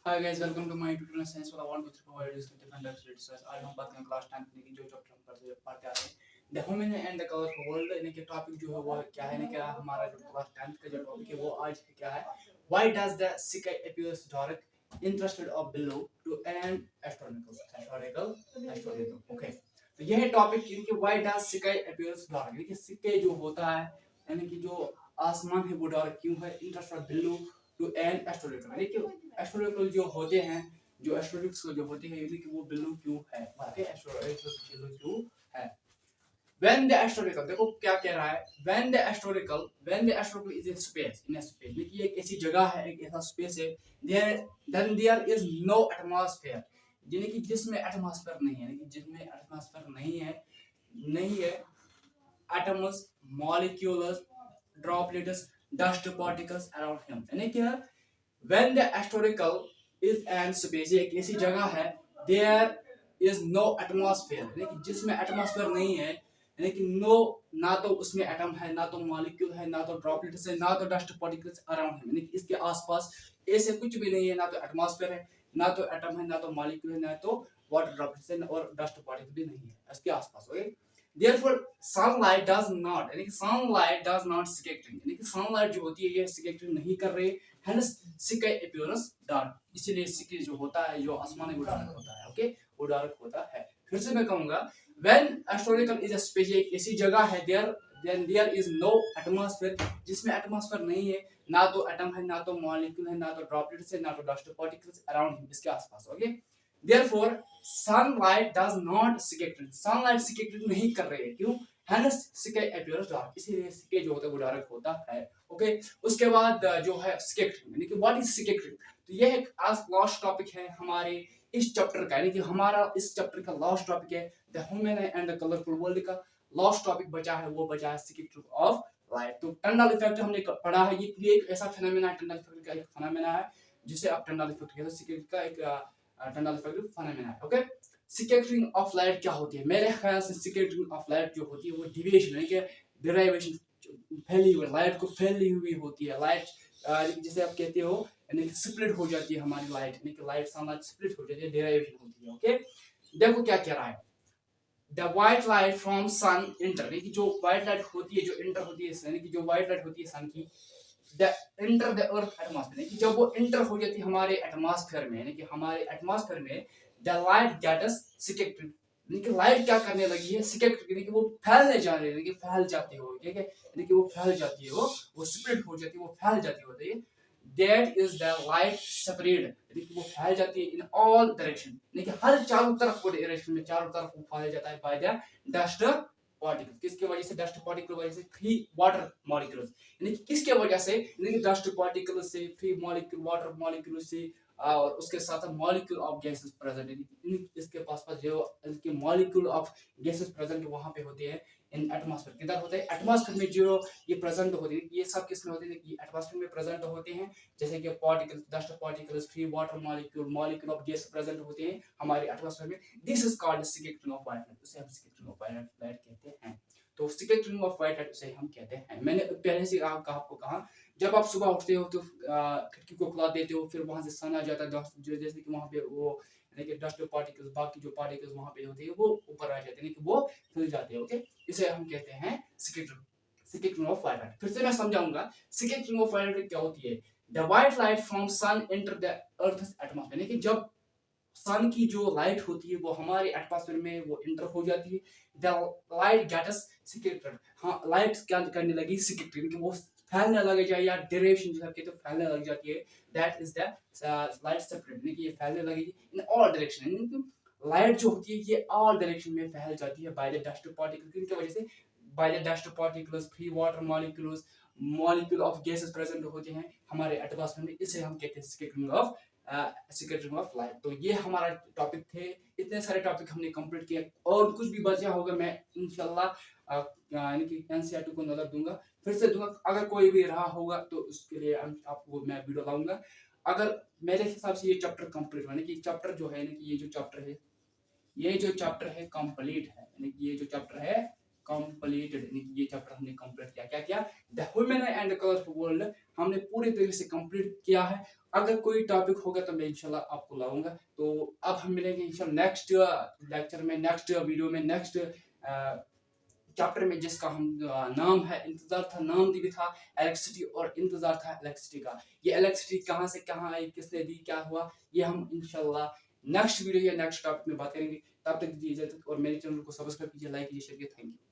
Hi guys, welcome to my tutorial science वाला 1 2 3 4 videos के different types of research. आज हम बात करेंगे क्लास 10 की जो चैप्टर हम पढ़ते आ रहे हैं the human and the colourful world. यानी कि टॉपिक जो है वो क्या है, क्या हमारा जो क्लास 10 का जो टॉपिक है वो आज क्या है, why does the sky appears dark interested of below to an astronomical okay. तो ये है टॉपिक कि why does sky appears dark, यानी कि स्काई जो होता है, यानी कि जो आसमान है वो डार्क क्यों है, interest of below to an astronomical, यानी कि एस्ट्रोनॉमिकल जो होते हैं, जो एस्ट्रोनॉमिक्स जो होते हैं, यानी कि वो बिलो क्यों है, वाकई एस्ट्रोनॉमिकल बिलो क्यों है। when the astronomical, देखो क्या कह रहा है, when the astronomical is in space, in a space, देखिए एक ऐसी जगह है, एक ऐसा स्पेस है, there then there is no atmosphere, यानी कि जिसमें एटमॉस्फेयर नहीं है, यानी कि जिसमें एटमॉस्फेयर नहीं है atoms, molecules, droplets, dust particles around him, यानी कि when the astrological is an space, एक ऐसी जगह है, there is no atmosphere, यानी कि जिसमें एटमॉस्फेयर नहीं है, यानी कि नो, ना तो उसमें एटम है, ना तो मॉलिक्यूल है, ना तो ड्रॉपलेट्स है, ना तो डस्ट पार्टिकल्स अराउंड है, यानी कि इसके आसपास ऐसे कुछ भी नहीं है, ना तो एटमॉस्फेयर है, ना तो एटम है, ना तो मॉलिक्यूल है, ना तो वाटर ड्रॉपलेट्स है, और डस्ट पार्टिकल भी नहीं है इसके आसपास। Okay, therefore sunlight does not, यानी कि sunlight does not scattering, यानी कि sunlight जो होती है ये scattering नहीं कर रही, hence sky appearance dark, इसीलिए sky जो होता है, जो आसमान है वो डार्क होता है। ओके, वो डार्क होता है। फिर से मैं कहूंगा, when astronomical is a space, एक ऐसी जगह है, there then there is no atmosphere, जिसमें एटमॉस्फेयर नहीं है, ना तो एटम है, ना तो मॉलिक्यूल है, ना तो ड्रॉपलेट्स है, ना तो डस्ट पार्टिकल्स अराउंड हिम, इसके आसपास। Okay, therefore sunlight does not scatter, sunlight scatter नहीं कर रही है, क्यों, hence sky appears dark, इसीलिए sky जो होता है वो डार्क होता है। ओके, उसके बाद जो है scattering, यानी कि व्हाट इज scattering, तो ये एक आज लास्ट टॉपिक है हमारे इस चैप्टर का, यानी कि हमारा इस चैप्टर का लास्ट टॉपिक है the human and the colourful world का लास्ट टॉपिक बचा है, वो बचा है scattering ऑफ लाइट। तो टंडल इफेक्ट हमने पढ़ा है, ये एक ऐसा फिनोमेना है, टंडल इफेक्ट का एक फिनोमेना है जिसे आप टंडल इफेक्ट कहते हैं, scattering का एक टंडल इफेक्ट फिनोमेना है। ओके, स्कैटरिंग ऑफ लाइट क्या होती है, मेरे ख्याल से स्कैटरिंग ऑफ लाइट जो होती है वो डिविएशन, यानी कि डेरिवेशन, फैली हुई लाइट को फैली हुई होती है, लाइट जैसे आप कहते हो, यानी कि स्प्लिट हो जाती है हमारी लाइट, यानी कि लाइट सनलाइट स्प्लिट हो जाती है, डेरिवेशन होती है। ओके, देखो क्या कह रहा है, the white light from sun enter, यानी कि जो व्हाइट लाइट होती है, जो इंटर होती है, यानी कि जो व्हाइट लाइट होती है सन की, the enter the earth atmosphere, कि जब वो इंटर हो जाती है हमारे एटमॉस्फेयर में, यानी कि हमारे एटमॉस्फेयर में द लाइट गेट्स स्कैटर्ड, यानी कि लाइट क्या करने लगी है, स्कैटर्ड, यानी कि वो फैलने जा रही है, यानी कि फैल जाती है, ठीक है, यानी कि वो फैल जाती है, वो स्प्रेड हो जाती है, वो फैल जाती होती है, that is the light spread, यानी कि वो फैल जाती है इन ऑल डायरेक्शन, यानी कि हर चारों तरफ को डायरेक्शन में, चारों तरफ वो फैल जाता है बाय द डस्ट पार्टिकल, किसकी वजह से, डस्ट पार्टिकल वजह से, फ्री वाटर मॉलिक्यूल्स, यानी कि किसके वजह से, यानी कि डस्ट पार्टिकल से, फ्री मॉलिक्यूल, वाटर मॉलिक्यूल से, और उसके साथ मॉलिक्यूल ऑफ गैसेस प्रेजेंट, इसके पास पास जो इसके मॉलिक्यूल ऑफ गैसेस प्रेजेंट वहां पे होते हैं इन एटमॉस्फेयर, किधर होते हैं, एटमॉस्फेयर में जो ये प्रेजेंट होते हैं, ये सब किसमें होते हैं, ये एटमॉस्फेयर में प्रेजेंट होते हैं, जैसे कि particles, dust particles, free water molecule, molecule of gas present होते हैं हमारे एटमॉस्फेयर में, this is called scattering of white light, उसे हम स्कैटरिंग ऑफ वाइट लाइट कहते हैं। तो स्कैटरिंग ऑफ वाइट लाइट उसे हम कहते हैं। मैंने पहले से आपको कहा, जब आप सुबह उठते हो तो खिड़की को खुला देते हो, फिर वहां से सन आ जाता है, जैसे कि वहां पे वो, यानी कि डस्ट पार्टिकल्स, बाकी जो पार्टिकल्स वहां पे होते हैं वो ऊपर आ जाते हैं, यानी कि वो फैल जाते हैं। ओके, इसे हम कहते हैं स्कैटरिंग ऑफ वाइट लाइट। फिर से मैं समझाऊंगा स्कैटरिंग ऑफ वाइट लाइट क्या होती है। The white light from sun enter the earth atmosphere, यानी कि जब सन की जो लाइट होती है वो हमारे एटमॉस्फेयर में वो इंटर हो जाती है, द लाइट गेट्स स्कैटर्ड, हाँ लाइट क्या करने लगी, स्कैटरिंग, कि वो फैलने लग जाए, या डेरिवेशन जो कहते हैं फैलने लग जाती है, that is the light spread, यानी कि ये फैलने लगेगी इन ऑल डायरेक्शन, यानी कि लाइट जो होती है ये ऑल डायरेक्शन में फैल जाती है बाय द डस्ट पार्टिकल, किनकी वजह से, by the dust particles, free water molecules, molecule of gases present होते हैं हमारे एटमॉस्फेयर में, इसे हम कहते हैं स्कैटरिंग ऑफ लाइट। तो ये हमारा टॉपिक थे, इतने सारे टॉपिक हमने कंप्लीट किए, और कुछ भी बचा होगा मैं इंशाल्लाह यानी कि एनसीईआरटी को नजर दूंगा, फिर से दूंगा, अगर कोई भी रहा होगा तो उसके लिए आपको मैं वीडियो लाऊंगा। अगर मेरे हिसाब से ये चैप्टर कंप्लीट, यानी कि चैप्टर जो है, यानी कि ये जो चैप्टर है, ये जो चैप्टर है कंप्लीट है, यानी कि ये जो चैप्टर है कंप्लीटेड, यानी कि ये चैप्टर हमने कंप्लीट किया। क्या किया? The human and colourful world हमने पूरे तरीके से कंप्लीट किया है। अगर कोई टॉपिक होगा तो मैं इंशाल्लाह आपको लाऊंगा। तो अब हम मिलेंगे इंशाल्लाह नेक्स्ट लेक्चर में, नेक्स्ट वीडियो में, नेक्स्ट चैप्टर में, जिसका हम नाम है इंतजार था, नाम भी था इलेक्ट्रिसिटी, और इंतजार था इलेक्ट्रिसिटी का। ये इलेक्ट्रिसिटी कहाँ से कहाँ आई, किसने दी, क्या हुआ, ये हम इंशाल्लाह नेक्स्ट वीडियो या नेक्स्ट टॉपिक में बात करेंगे। तब तक दीजिए इजाजत, और मेरे चैनल को सब्सक्राइब कीजिए, लाइक कीजिए, शेयर कीजिए। Thank you.